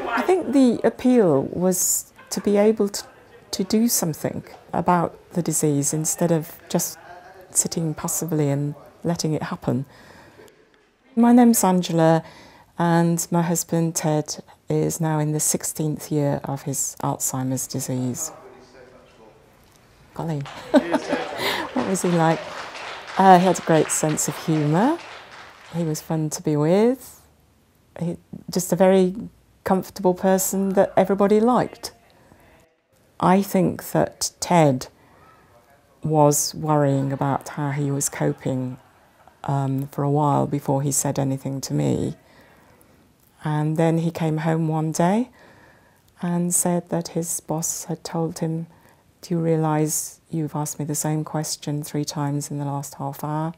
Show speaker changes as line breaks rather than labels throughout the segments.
I think the appeal was to be able to do something about the disease instead of just sitting passively and letting it happen. My name's Angela, and my husband Ted is now in the 16th year of his Alzheimer's disease. Golly, what was he like? He had a great sense of humour. He was fun to be with. Just a very comfortable person that everybody liked. I think that Ted was worrying about how he was coping for a while before he said anything to me. And then he came home one day and said that his boss had told him, "Do you realise you've asked me the same question 3 times in the last half hour?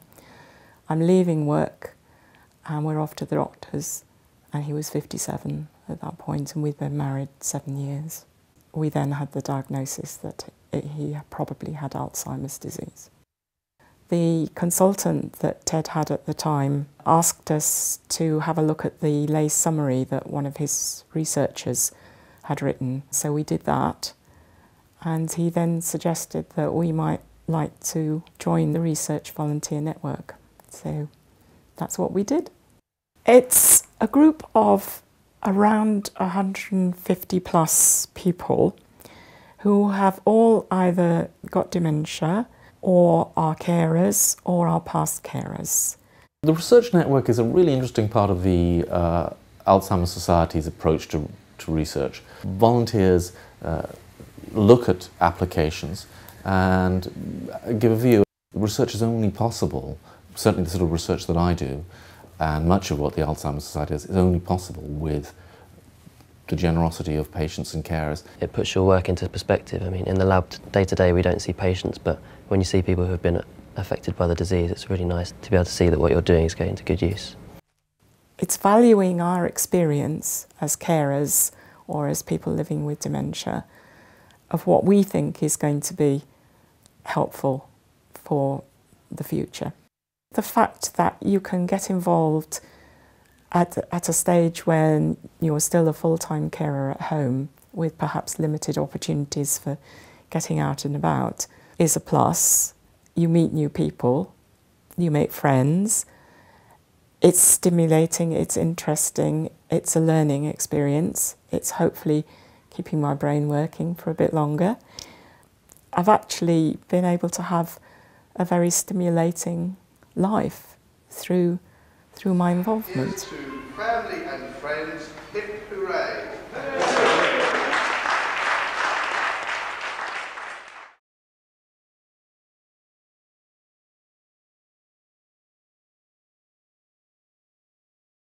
I'm leaving work and we're off to the doctors." And he was 57 at that point, and we'd been married 7 years. We then had the diagnosis that he probably had Alzheimer's disease. The consultant that Ted had at the time asked us to have a look at the lay summary that one of his researchers had written. So we did that, and he then suggested that we might like to join the Research Volunteer Network. So that's what we did. It's a group of around 150 plus people who have all either got dementia or are carers or are past carers.
The Research Network is a really interesting part of the Alzheimer's Society's approach to research. Volunteers look at applications and give a view. Research is only possible, certainly the sort of research that I do, and much of what the Alzheimer's Society does is only possible with the generosity of patients and carers.
It puts your work into perspective. I mean, in the lab day to day we don't see patients, but when you see people who have been affected by the disease, it's really nice to be able to see that what you're doing is going to good use.
It's valuing our experience as carers or as people living with dementia of what we think is going to be helpful for the future. The fact that you can get involved at a stage when you're still a full-time carer at home with perhaps limited opportunities for getting out and about is a plus. You meet new people, you make friends. It's stimulating, it's interesting, it's a learning experience. It's hopefully keeping my brain working for a bit longer. I've actually been able to have a very stimulating life through my involvement.
Here's to family and friends, hip hooray.